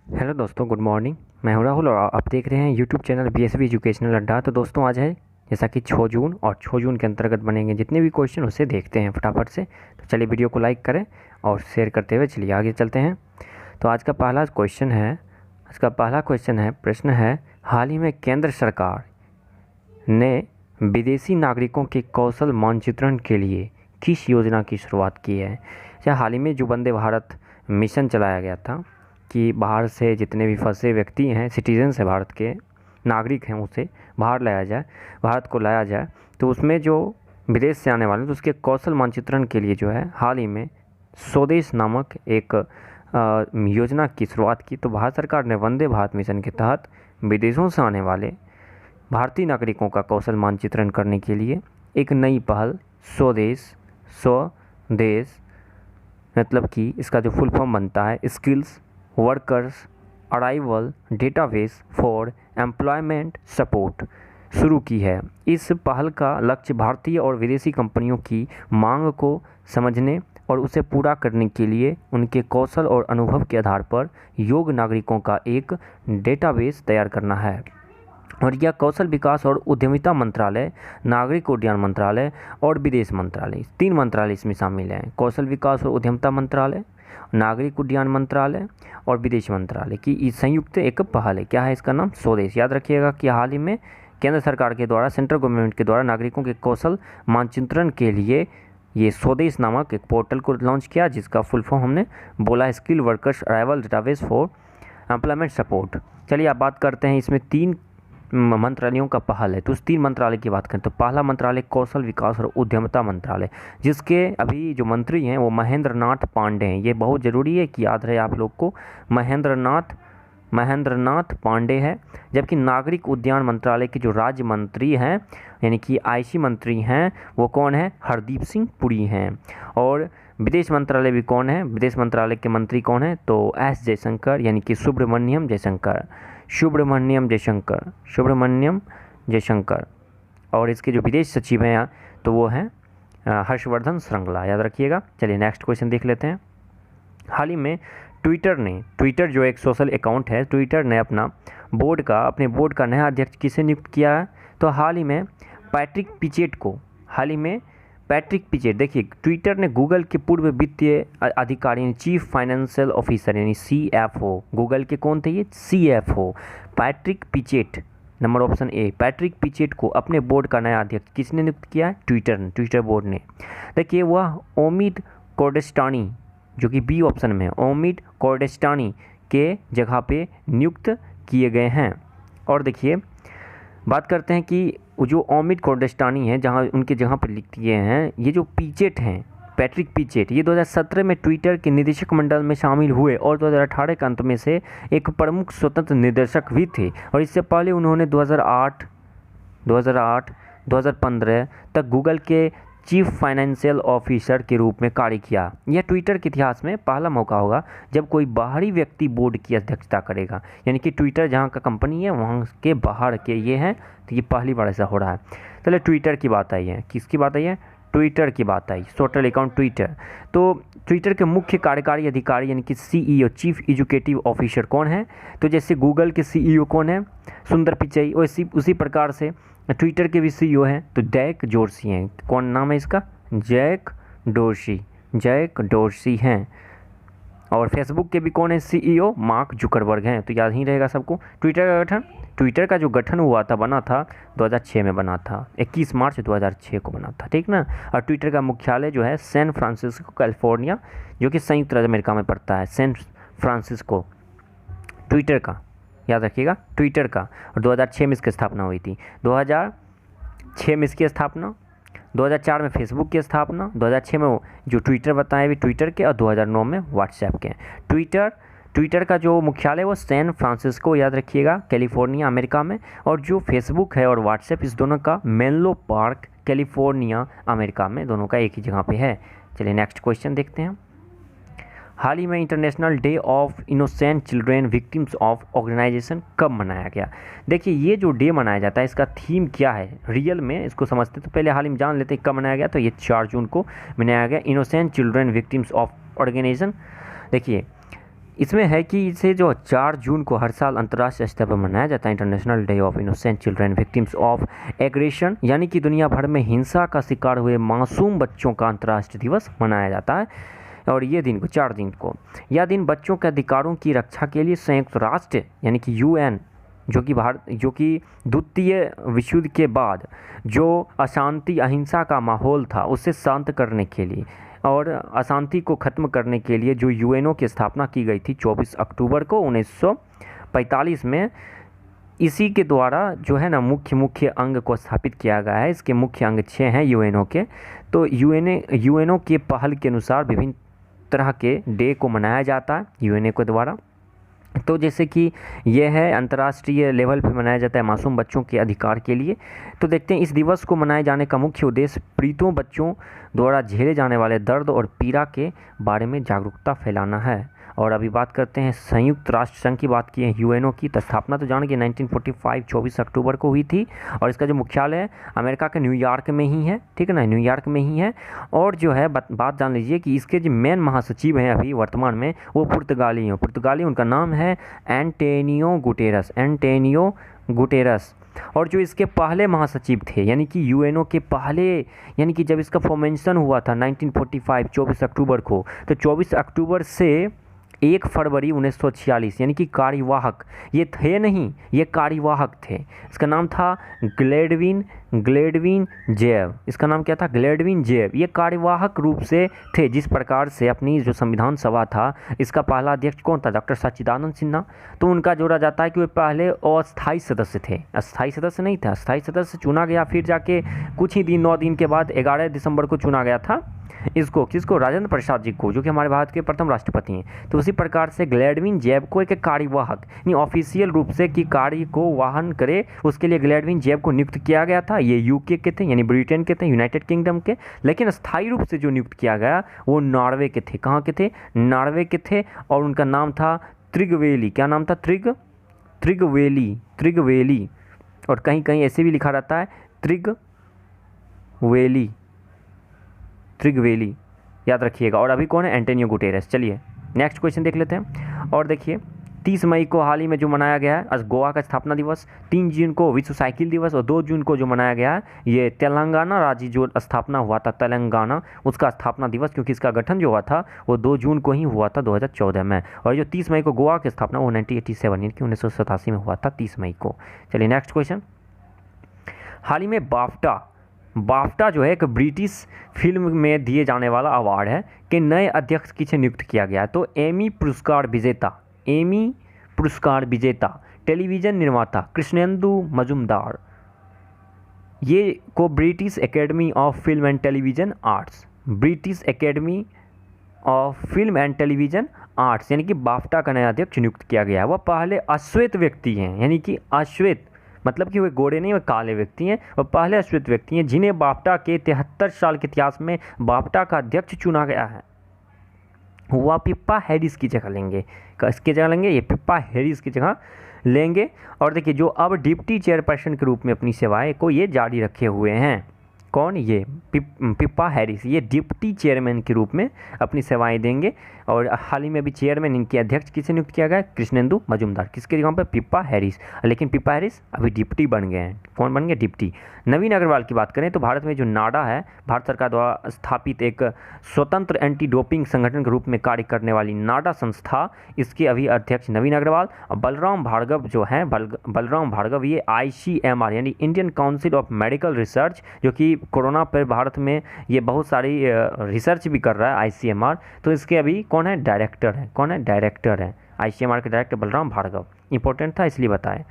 Hello दोस्तों, good morning. मैं हूं राहुल और आप देख रहे हैं यूट्यूब चैनल बीएसवी एजुकेशनल अड्डा। तो दोस्तों आज है जैसा कि 6 जून और 6 जून के अंतर्गत बनेंगे जितने भी क्वेश्चन उसे देखते हैं फटाफट से। तो चलिए वीडियो को लाइक करें और शेयर करते हुए चलिए आगे चलते हैं। तो आज का पहला क्वेश्चन है प्रश्न है, हाल ही में केंद्र सरकार ने विदेशी नागरिकों के कौशल मानचित्रण के लिए किस योजना की शुरुआत की है। या हाल ही में जो वंदे भारत मिशन चलाया गया था कि बाहर से जितने भी फंसे व्यक्ति हैं, सिटीजन्स हैं, भारत के नागरिक हैं, उसे भारत को लाया जाए। तो उसमें जो विदेश से आने वाले तो उसके कौशल मानचित्रण के लिए जो है हाल ही में स्वदेश नामक एक योजना की शुरुआत की। तो भारत सरकार ने वंदे भारत मिशन के तहत विदेशों से आने वाले भारतीय नागरिकों का कौशल मानचित्रण करने के लिए एक नई पहल स्वदेश मतलब कि इसका जो फुल फॉर्म बनता है skills workers arrival database for employment support शुरू की है। इस पहल का लक्ष्य भारतीय और विदेशी कंपनियों की मांग को समझने और उसे पूरा करने के लिए उनके कौशल और अनुभव के आधार पर योग्य नागरिकों का एक डेटाबेस तैयार करना है। और यह कौशल विकास और उद्यमिता मंत्रालय, नागरिक उड्डयन मंत्रालय और विदेश मंत्रालय, 3 मंत्रालय इसमें शामिल हैं। कौशल विकास और उद्यमिता मंत्रालय, नागरिक उड्डयन मंत्रालय और विदेश मंत्रालय की संयुक्त एक पहल है। क्या है इसका नाम? स्वदेश। याद रखिएगा कि हाल ही में केंद्र सरकार के द्वारा, सेंट्रल गवर्नमेंट के द्वारा नागरिकों के कौशल मानचित्रण के लिए ये स्वदेश नामक एक पोर्टल को लॉन्च किया, जिसका फुल फॉर्म हमने बोला skill workers arrival database for employment support. चलिए आप बात करते हैं, इसमें 3 मंत्रालयों का पहल है। तो उस 3 मंत्रालय की बात करें तो पहला मंत्रालय कौशल विकास और उद्यमिता मंत्रालय, जिसके अभी जो मंत्री हैं वो महेंद्र नाथ पांडे हैं। ये बहुत ज़रूरी है कि याद रहे आप लोग को, महेंद्र नाथ पांडे है। जबकि नागरिक उड्डयन मंत्रालय के जो राज्य मंत्री हैं यानी कि आईसी मंत्री हैं वो कौन है? हरदीप सिंह पुरी हैं। और विदेश मंत्रालय भी कौन है? विदेश मंत्रालय के मंत्री कौन है? तो एस जयशंकर यानी कि सुब्रमण्यम जयशंकर। और इसके जो विदेश सचिव हैं तो वो हैं हर्षवर्धन श्रृंगला। याद रखिएगा। चलिए नेक्स्ट क्वेश्चन देख लेते हैं। हाल ही में ट्विटर जो एक सोशल अकाउंट है, ट्विटर ने अपने बोर्ड का नया अध्यक्ष किसे नियुक्त किया है? तो हाल ही में पैट्रिक पिचेट, देखिए ट्विटर ने गूगल के पूर्व वित्तीय अधिकारी यानी चीफ फाइनेंशियल ऑफिसर यानी CFO, गूगल के कौन थे ये? CFO Patrick Pichette, number option A, Patrick Pichette को अपने बोर्ड का नया अध्यक्ष किसने नियुक्त किया है? ट्विटर बोर्ड ने। देखिए वह ओमिद कोर्डेस्टानी, जो कि बी ऑप्शन में है, ओमिद कोर्डेस्टानी के जगह पे नियुक्त किए गए हैं। और देखिए बात करते हैं कि जो ओमिद कोर्डेस्टानी है, जहां उनके जगह पर लिख दिए हैं, ये जो पिचेट हैं, पैट्रिक पिचेट, ये 2017 में ट्विटर के निदेशक मंडल में शामिल हुए और 2018 के अंत में से एक प्रमुख स्वतंत्र निदेशक भी थे। और इससे पहले उन्होंने 2015 तक गूगल के चीफ फाइनेंशियल ऑफिसर के रूप में कार्य किया। यह ट्विटर के इतिहास में पहला मौका होगा जब कोई बाहरी व्यक्ति बोर्ड की अध्यक्षता करेगा, यानी कि ट्विटर जहां का कंपनी है वहां के बाहर के ये हैं, तो ये पहली बार ऐसा हो रहा है। चलिए ट्विटर की बात आई है, किसकी बात आई है? ट्विटर की बात आई, सोशल अकाउंट ट्विटर। तो ट्विटर के मुख्य कार्यकारी अधिकारी यानी कि CEO, चीफ एग्जीक्यूटिव ऑफिसर कौन है? तो जैसे गूगल के CEO कौन है? सुंदर पिचई। उसी प्रकार से ट्विटर के भी CEO हैं तो जैक डोर्सी हैं। कौन नाम है इसका? जैक डोर्सी हैं। और फेसबुक के भी कौन है? CEO मार्क जुकरबर्ग हैं। तो याद ही रहेगा सबको। ट्विटर का जो गठन बना था 2006 में बना था, 21 मार्च 2006 को बना था, ठीक ना। और ट्विटर का मुख्यालय जो है सैन फ्रांसिस्को कैलिफोर्निया, जो कि संयुक्त राज्य अमेरिका में पड़ता है, सैन फ्रांसिस्को। ट्विटर का याद रखिएगा, ट्विटर का। और 2006 में इसकी स्थापना हुई थी। 2006 में इसकी स्थापना, 2004 में फेसबुक की स्थापना, 2006 में जो ट्विटर बताए भी ट्विटर के, और 2009 में व्हाट्सएप के। ट्विटर का जो मुख्यालय वो सैन फ्रांसिस्को, याद रखिएगा, कैलिफोर्निया अमेरिका में। और जो फेसबुक है और व्हाट्सएप, इस दोनों का मेनलो पार्क कैलिफोर्निया अमेरिका में, दोनों का एक ही जगह पे है। चलिए नेक्स्ट क्वेश्चन देखते हैं। हाल ही में international day of innocent children victims of organisation कब मनाया गया? देखिए ये जो डे मनाया जाता है इसका थीम क्या है रियल में, इसको समझते तो पहले हाल ही में जान लेते हैं कब मनाया गया। तो ये 4 जून को मनाया गया, innocent children victims of organisation. देखिए इसमें है कि इसे जो 4 जून को हर साल अंतर्राष्ट्रीय स्तर पर मनाया जाता है, international day of innocent children victims of aggression, यानी कि दुनिया भर में हिंसा का शिकार हुए मासूम बच्चों का अंतर्राष्ट्रीय दिवस मनाया जाता है। और ये दिन को 4 दिन को यह दिन बच्चों के अधिकारों की रक्षा के लिए संयुक्त राष्ट्र यानी कि UN, जो कि द्वितीय विश्व युद्ध के बाद जो अशांति अहिंसा का माहौल था उसे शांत करने के लिए और अशांति को ख़त्म करने के लिए जो UNO की स्थापना की गई थी 24 अक्टूबर को 1945 में, इसी के द्वारा जो है ना मुख्य अंग को स्थापित किया गया है। इसके मुख्य अंग 6 हैं UNO के। तो UNO के पहल के अनुसार विभिन्न तरह के डे को मनाया जाता है UNO के द्वारा। तो जैसे कि यह है अंतर्राष्ट्रीय लेवल पे मनाया जाता है मासूम बच्चों के अधिकार के लिए। तो देखते हैं इस दिवस को मनाए जाने का मुख्य उद्देश्य पीड़ितों बच्चों द्वारा झेले जाने वाले दर्द और पीड़ा के बारे में जागरूकता फैलाना है। और अभी बात करते हैं संयुक्त राष्ट्र संघ की, बात की है UNO की। तो स्थापना तो जान के 1945 24 अक्टूबर को हुई थी और इसका जो मुख्यालय है अमेरिका के न्यूयॉर्क में ही है, ठीक है ना, न्यूयॉर्क में ही है। और जो है बात जान लीजिए कि इसके जो मेन महासचिव हैं अभी वर्तमान में वो पुर्तगाली हैं, उनका नाम है एंटोनियो गुटेरस। और जो इसके पहले महासचिव थे यानी कि UNO के पहले, यानी कि जब इसका फॉर्मेशन हुआ था 1945 24 अक्टूबर को, तो 24 अक्टूबर से 1 फरवरी 1946 यानी कि कार्यवाहक, ये थे नहीं, ये कार्यवाहक थे। इसका नाम था ग्लेडविन जेव। इसका नाम क्या था? ग्लेडविन जेव। ये कार्यवाहक रूप से थे। जिस प्रकार से अपनी जो संविधान सभा था इसका पहला अध्यक्ष कौन था? डॉक्टर सच्चिदानंद सिन्हा। तो उनका जोड़ा जाता है कि वे पहले अस्थायी सदस्य थे, अस्थायी सदस्य नहीं था, अस्थायी सदस्य चुना गया, फिर जाके कुछ ही दिन 9 दिन के बाद 11 दिसंबर को चुना गया था किसको? राजेंद्र प्रसाद जी को, जो कि हमारे भारत के प्रथम राष्ट्रपति हैं। तो उसी प्रकार से ग्लेडविन जेब को एक कार्यवाहक यानी ऑफिशियल रूप से कि कार्य को वाहन करे, उसके लिए ग्लेडविन जेब को नियुक्त किया गया था। ये UK के थे यानी ब्रिटेन के थे, यूनाइटेड किंगडम के। लेकिन स्थायी रूप से जो नियुक्त किया गया वो नॉर्वे के थे। कहाँ के थे? नॉर्वे के थे। और उनका नाम था त्रिगवेली। क्या नाम था? त्रिगवेली। और कहीं कहीं ऐसे भी लिखा रहता है त्रिगवेली, याद रखिएगा। और अभी कौन है? Antonio Guterres. चलिए नेक्स्ट क्वेश्चन देख लेते हैं। और देखिए 30 मई को हाल ही में जो मनाया गया है गोवा का स्थापना दिवस, 3 जून को विश्व साइकिल दिवस और 2 जून को जो मनाया गया है ये तेलंगाना राज्य जो स्थापना हुआ था तेलंगाना, उसका स्थापना दिवस, क्योंकि इसका गठन जो हुआ था वो 2 जून को ही हुआ था 2014 में। और जो 30 मई को गोवा की स्थापना वो 1987 यानी कि 1987 में हुआ था 30 मई को। चलिए नेक्स्ट क्वेश्चन। हाल ही में बाफ्टा जो है एक ब्रिटिश फिल्म में दिए जाने वाला अवार्ड है कि नए अध्यक्ष किसे नियुक्त किया गया। तो एमी पुरस्कार विजेता टेलीविज़न निर्माता कृष्णेंदु मजुमदार, ये को British academy of film and television arts, British academy of film and television arts यानी कि बाफ्टा का नया अध्यक्ष नियुक्त किया गया है। वह पहले अश्वेत व्यक्ति हैं, यानी कि अश्वेत मतलब कि वे गोरे नहीं, वे काले व्यक्ति हैं और पहले अश्वेत व्यक्ति हैं जिन्हें बाफ्टा के 73 साल के इतिहास में बाफ्टा का अध्यक्ष चुना गया है। वह पिप्पा हैरिस की जगह लेंगे। किसकी जगह लेंगे? ये पिप्पा हैरिस की जगह लेंगे। और देखिए जो अब डिप्टी चेयरपर्सन के रूप में अपनी सेवाएं को ये जारी रखे हुए हैं, कौन? ये पिप्पा हैरिस, ये डिप्टी चेयरमैन के रूप में अपनी सेवाएं देंगे। और हाल ही में अभी चेयरमैन इनके अध्यक्ष किसे नियुक्त किया गया? कृष्णेंदु मजुमदार। किसके जगह पे? Pippa Harris. लेकिन पिप्पा हैरिस अभी डिप्टी बन गए हैं। कौन बन गए? डिप्टी। नवीन अग्रवाल की बात करें तो भारत में जो नाडा है, भारत सरकार द्वारा स्थापित एक स्वतंत्र एंटी डोपिंग संगठन के रूप में कार्य करने वाली नाडा संस्था, इसके अभी अध्यक्ष नवीन अग्रवाल। और बलराम भार्गव जो हैं, बलराम भार्गव ये ICMR यानी Indian council of medical research, जो कि कोरोना पर भारत में ये बहुत सारी रिसर्च भी कर रहा है ICMR। तो इसके अभी कौन है? डायरेक्टर है। कौन है? डायरेक्टर है ICMR के डायरेक्टर बलराम भार्गव। इंपॉर्टेंट था इसलिए बताएं।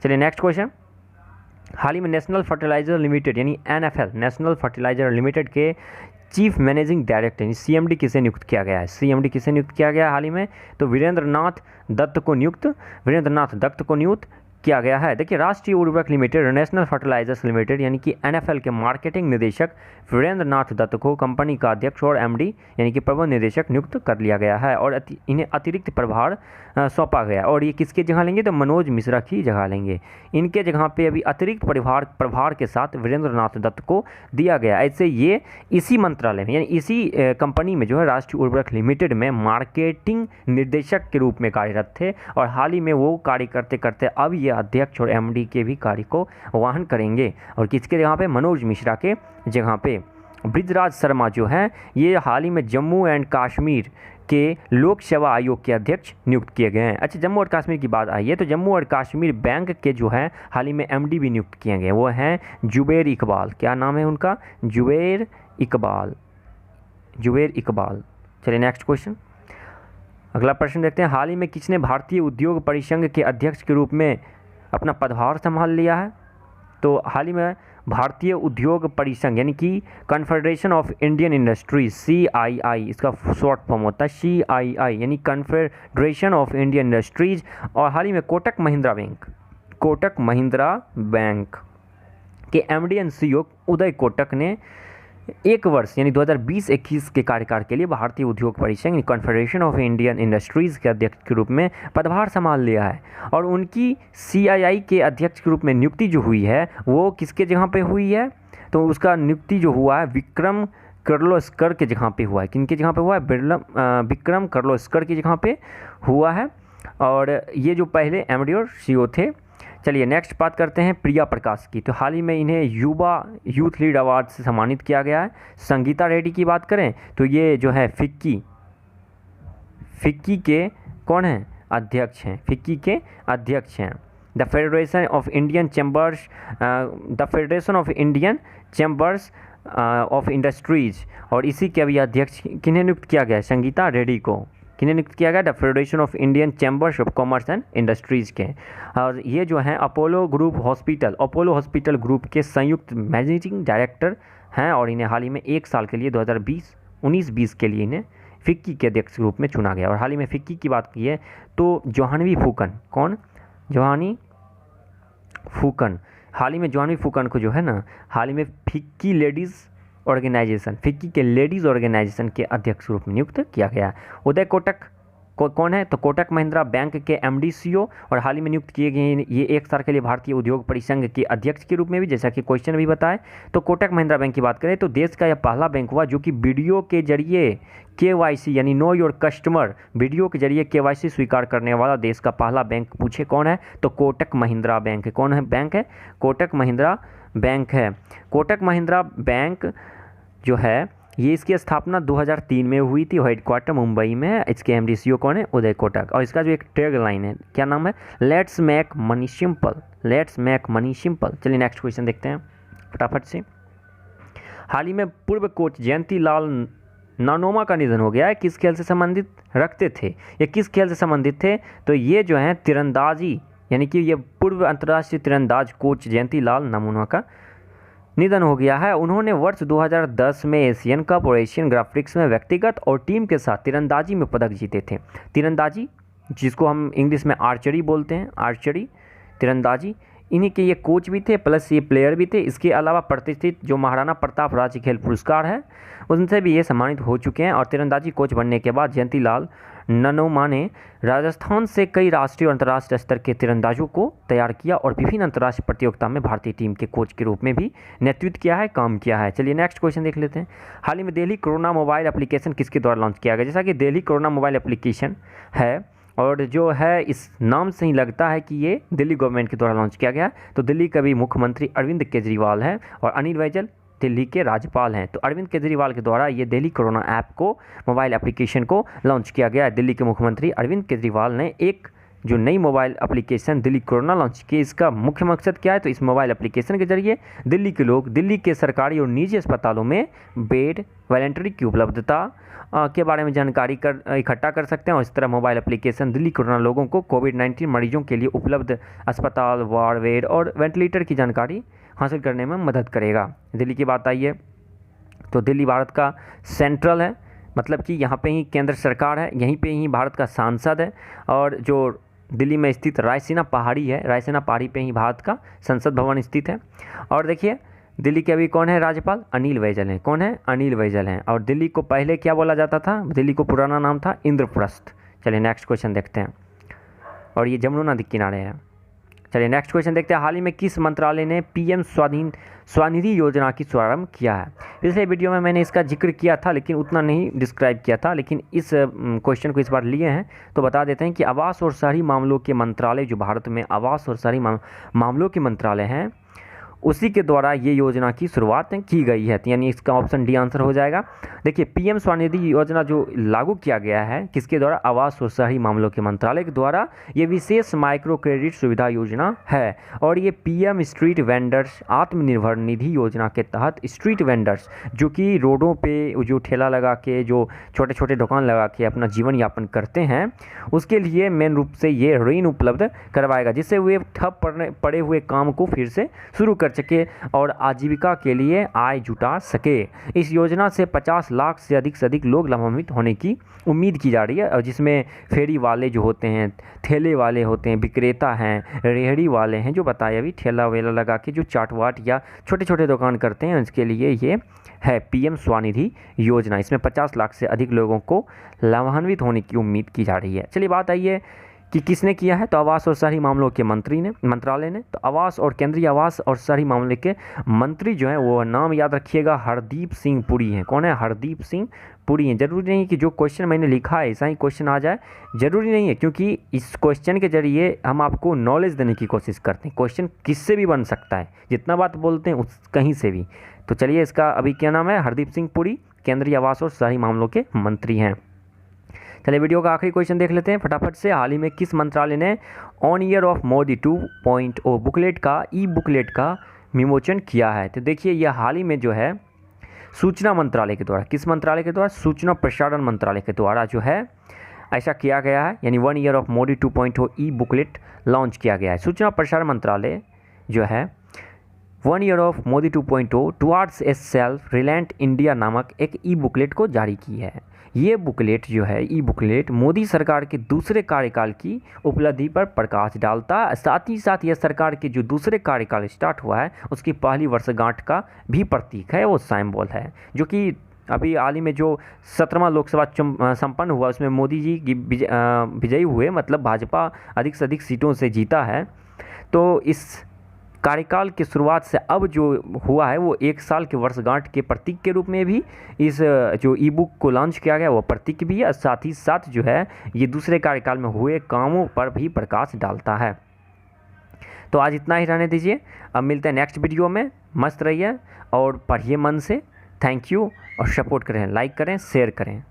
चलिए नेक्स्ट क्वेश्चन। हाल ही में नेशनल फर्टिलाइजर लिमिटेड यानी NFL नेशनल फर्टिलाइजर लिमिटेड के चीफ मैनेजिंग डायरेक्टर यानी CMD किसे नियुक्त किया गया है? CMD किसे नियुक्त किया गया हाल ही में? तो वीरेंद्र नाथ दत्त को नियुक्त किया गया है। देखिए राष्ट्रीय उर्वरक लिमिटेड, नेशनल फर्टिलाइजर्स लिमिटेड यानी कि NFL के मार्केटिंग निदेशक वीरेंद्र नाथ दत्त को कंपनी का अध्यक्ष और एमडी यानी कि प्रबंध निदेशक नियुक्त कर लिया गया है और इन्हें अतिरिक्त प्रभार सौंपा गया। और ये किसके जगह लेंगे, तो मनोज मिश्रा की जगह लेंगे। इनके जगह पे अभी अतिरिक्त प्रभार के साथ वीरेंद्र नाथ दत्त को दिया गया। ऐसे ये इसी मंत्रालय में यानी इसी कंपनी में जो है राष्ट्रीय उर्वरक लिमिटेड में मार्केटिंग निर्देशक के रूप में कार्यरत थे और हाल ही में वो कार्य करते करते अब ये अध्यक्ष और एमडी के भी कार्य को वहन करेंगे। और किसके जगह पे, मनोज मिश्रा के जगह पे बृजराज शर्मा जो हैं ये हाल ही में जम्मू एंड कश्मीर के लोक सेवा आयोग के अध्यक्ष नियुक्त किए गए हैं। अच्छा, जम्मू और कश्मीर की बात आई है तो जम्मू और कश्मीर बैंक के जो हैं हाल ही में एमडी भी नियुक्त किए गए, वो हैं जुबैर इकबाल। क्या नाम है उनका, जुबैर इकबाल। चलिए नेक्स्ट क्वेश्चन, अगला प्रश्न देखते हैं। हाल ही में किसने भारतीय उद्योग परिसंघ के अध्यक्ष के रूप में अपना पदभार संभाल लिया है, तो हाल ही में भारतीय उद्योग परिसंघ यानी कि confederation of Indian industries CII, इसका शॉर्ट फॉर्म होता है CII यानी कन्फेडरेशन ऑफ इंडियन इंडस्ट्रीज। और हाल ही में कोटक महिंद्रा बैंक के MD and CEO Uday Kotak ने 1 वर्ष यानी 2020-21 के कार्यकाल के लिए भारतीय उद्योग परिसंघ कॉन्फेडरेशन ऑफ इंडियन इंडस्ट्रीज़ के अध्यक्ष के रूप में पदभार संभाल लिया है। और उनकी CII के अध्यक्ष के रूप में नियुक्ति जो हुई है वो किसके जगह पे हुई है, तो उसका नियुक्ति जो हुआ है विक्रम किर्लोस्कर के जगह पे हुआ है। किनके जगह पे हुआ है, विक्रम किर्लोस्कर की जगह पे हुआ है। और ये जो पहले एमडी और CEO थे। चलिए नेक्स्ट बात करते हैं प्रिया प्रकाश की, तो हाल ही में इन्हें युवा यूथ लीड अवार्ड से सम्मानित किया गया है। संगीता रेड्डी की बात करें तो ये जो है फिक्की के कौन हैं, अध्यक्ष हैं, फिक्की के अध्यक्ष हैं। The federation of Indian chambers of industries, और इसी के अभी अध्यक्ष किन्हें नियुक्त किया गया है, संगीता रेड्डी को किन्हें नियुक्त किया गया, the federation of Indian chambers of commerce and industries के। और ये जो हैं अपोलो हॉस्पिटल ग्रुप के संयुक्त मैनेजिंग डायरेक्टर हैं और इन्हें हाल ही में 1 साल के लिए 2019-20 के लिए इन्हें फिक्की के अध्यक्ष के रूप में चुना गया। और हाल ही में फिक्की की बात की है तो जोहानवी फूकन, हाल ही में जोहानवी फूकन को जो है ना हाल ही में फिक्की के लेडीज़ ऑर्गेनाइजेशन के अध्यक्ष रूप में नियुक्त किया गया। उदय कोटक कौन है, तो कोटक महिंद्रा बैंक के एमडी CEO और हाल ही में नियुक्त किए गए ये 1 साल के लिए भारतीय उद्योग परिसंघ के अध्यक्ष के रूप में भी, जैसा कि क्वेश्चन भी बताए। तो कोटक महिंद्रा बैंक की बात करें तो देश का यह पहला बैंक हुआ जो कि वीडियो के जरिए KYC यानी नो योर कस्टमर, वीडियो के जरिए KYC स्वीकार करने वाला देश का पहला बैंक पूछे कौन है, तो कोटक महिंद्रा बैंक। कौन है बैंक है, कोटक महिंद्रा बैंक है। कोटक महिंद्रा बैंक जो है ये इसकी स्थापना 2003 में हुई थी, हेडक्वार्टर मुंबई में है। इसके एमडी CEO कौन है, उदय कोटक। और इसका जो एक टैग लाइन है, क्या नाम है, लेट्स मेक मनी सिंपल। चलिए नेक्स्ट क्वेश्चन देखते हैं फटाफट से। हाल ही में पूर्व कोच जयंती लाल नानोमा का निधन हो गया है। किस खेल से संबंधित रखते थे, ये किस खेल से संबंधित थे, तो ये जो है तीरंदाजी यानी कि ये पूर्व अंतर्राष्ट्रीय तीरंदाज कोच जयंती लाल नानोमा का निधन हो गया है। उन्होंने वर्ष 2010 में एशियन कप और एशियन ग्राफ्रिक्स में व्यक्तिगत और टीम के साथ तीरंदाजी में पदक जीते थे। तीरंदाजी जिसको हम इंग्लिश में आर्चरी बोलते हैं, आर्चरी तीरंदाजी, इन्हीं के ये कोच भी थे प्लस ये प्लेयर भी थे। इसके अलावा प्रतिष्ठित जो महाराणा प्रताप राज्य खेल पुरस्कार है उनसे भी ये सम्मानित हो चुके हैं। और तीरंदाजी कोच बनने के बाद जयंती लाल नानोमा ने राजस्थान से कई राष्ट्रीय और अंतर्राष्ट्रीय स्तर के तीरंदाजों को तैयार किया और विभिन्न अंतर्राष्ट्रीय प्रतियोगिता में भारतीय टीम के कोच के रूप में भी नेतृत्व किया है, काम किया है। चलिए नेक्स्ट क्वेश्चन देख लेते हैं। हाल ही में दिल्ली कोरोना मोबाइल एप्लीकेशन किसके द्वारा लॉन्च किया गया, जैसा कि दिल्ली कोरोना मोबाइल एप्लीकेशन है और जो है इस नाम से ही लगता है कि ये दिल्ली गवर्नमेंट के द्वारा लॉन्च किया गया। तो दिल्ली के भी मुख्यमंत्री अरविंद केजरीवाल हैं और अनिल बैजल दिल्ली के राज्यपाल हैं। तो अरविंद केजरीवाल के द्वारा ये दिल्ली कोरोना ऐप को, मोबाइल एप्लीकेशन को लॉन्च किया गया है। दिल्ली के मुख्यमंत्री अरविंद केजरीवाल ने एक जो नई mobile application Delhi corona launch की। इसका मुख्य मकसद क्या है, तो इस मोबाइल एप्लीकेशन के जरिए दिल्ली के लोग दिल्ली के सरकारी और निजी अस्पतालों में बेड, वॉलंटरी की उपलब्धता के बारे में जानकारी इकट्ठा कर सकते हैं। और इस तरह मोबाइल एप्लीकेशन दिल्ली कोरोना लोगों को कोविड-19 मरीजों के लिए उपलब्ध अस्पताल, वार्ड, बेड और वेंटिलेटर की जानकारी हासिल करने में मदद करेगा। दिल्ली की बात आई है तो दिल्ली भारत का सेंट्रल है, मतलब कि यहाँ पे ही केंद्र सरकार है, यहीं पे ही भारत का सांसद है। और जो दिल्ली में स्थित रायसीना पहाड़ी है, रायसीना पहाड़ी पे ही भारत का संसद भवन स्थित है। और देखिए दिल्ली के अभी कौन है राज्यपाल? अनिल बैजल हैं। कौन है? अनिल बैजल हैं। और दिल्ली को पहले क्या बोला जाता था? दिल्ली को पुराना नाम था इंद्रप्रस्थ। चलिए नेक्स्ट क्वेश्चन देखते हैं। और ये जमुना नदी किनारे है। चलिए नेक्स्ट क्वेश्चन देखते हैं। हाल ही में किस मंत्रालय ने पीएम स्वनिधि योजना की शुभारंभ किया है? पिछले वीडियो में मैंने इसका जिक्र किया था लेकिन उतना नहीं डिस्क्राइब किया था, लेकिन इस क्वेश्चन को इस बार लिए हैं तो बता देते हैं कि आवास और शहरी मामलों के मंत्रालय, जो भारत में आवास और शहरी मामलों के मंत्रालय हैं, उसी के द्वारा ये योजना की शुरुआत की गई है। यानी इसका ऑप्शन डी आंसर हो जाएगा। देखिए पीएम स्वनिधि योजना जो लागू किया गया है किसके द्वारा? आवास और शहरी मामलों के मंत्रालय के द्वारा। ये विशेष माइक्रो क्रेडिट सुविधा योजना है और ये PM street vendors Atmanirbhar Nidhi योजना के तहत स्ट्रीट वेंडर्स जो कि रोडों पे जो ठेला लगा के, जो छोटे छोटे दुकान लगा के अपना जीवन यापन करते हैं, उसके लिए मेन रूप से ये ऋण उपलब्ध करवाएगा, जिससे वे ठप पड़े हुए काम को फिर से शुरू कर सके और आजीविका के लिए आय जुटा सके। इस योजना से 50 लाख से अधिक लोग लाभान्वित होने की उम्मीद की जा रही है, और जिसमें फेरी वाले जो होते हैं, ठेले वाले होते हैं, विक्रेता हैं, रेहड़ी वाले हैं, जो बताया अभी ठेला वेला लगा के जो चाट वाट या छोटे छोटे दुकान करते हैं, उसके लिए ये है पीएम स्वनिधि योजना। इसमें 50 लाख से अधिक लोगों को लाभान्वित होने की उम्मीद की जा रही है। चलिए बात आई है कि किसने किया है, तो आवास और शहरी मामलों के मंत्रालय ने। तो आवास और केंद्रीय आवास और शहरी मामले के मंत्री जो हैं वो नाम याद रखिएगा, हरदीप सिंह पुरी हैं। कौन है? हरदीप सिंह पुरी हैं। जरूरी नहीं कि जो क्वेश्चन मैंने लिखा है ऐसा ही क्वेश्चन आ जाए, जरूरी नहीं है, क्योंकि इस क्वेश्चन के जरिए हम आपको नॉलेज देने की कोशिश करते हैं। क्वेश्चन किससे भी बन सकता है, जितना बात बोलते हैं उस कहीं से भी। तो चलिए इसका अभी क्या नाम है? हरदीप सिंह पुरी केंद्रीय आवास और शहरी मामलों के मंत्री हैं। चलिए वीडियो का आखिरी क्वेश्चन देख लेते हैं फटाफट से। हाल ही में किस मंत्रालय ने on year of Modi 2.0 booklet का बुकलेट का विमोचन किया है? तो देखिए यह हाल ही में जो है सूचना मंत्रालय के द्वारा, किस मंत्रालय के द्वारा? सूचना प्रसारण मंत्रालय के द्वारा जो है ऐसा किया गया है। यानी 1 year of Modi 2.0 booklet launch किया गया है। सूचना प्रसारण मंत्रालय जो है 1 year of Modi 2.0 towards A self reliant India नामक एक बुकलेट को जारी की है। ये बुकलेट जो है बुकलेट मोदी सरकार के दूसरे कार्यकाल की उपलब्धि पर प्रकाश डालता है। साथ ही साथ यह सरकार के जो दूसरे कार्यकाल स्टार्ट हुआ है उसकी पहली वर्षगांठ का भी प्रतीक है, वो सिंबल है, जो कि अभी हाल ही में जो 17वां लोकसभा संपन्न हुआ उसमें मोदी जी की विजयी हुए, मतलब भाजपा अधिक से अधिक सीटों से जीता है। तो इस कार्यकाल की शुरुआत से अब जो हुआ है वो 1 साल के वर्षगांठ के प्रतीक के रूप में भी इस जो बुक को लॉन्च किया गया वो प्रतीक भी है। साथ ही साथ जो है ये दूसरे कार्यकाल में हुए कामों पर भी प्रकाश डालता है। तो आज इतना ही रहने दीजिए, अब मिलते हैं नेक्स्ट वीडियो में। मस्त रहिए और पढ़िए मन से। थैंक यू और सपोर्ट करें, लाइक करें, शेयर करें।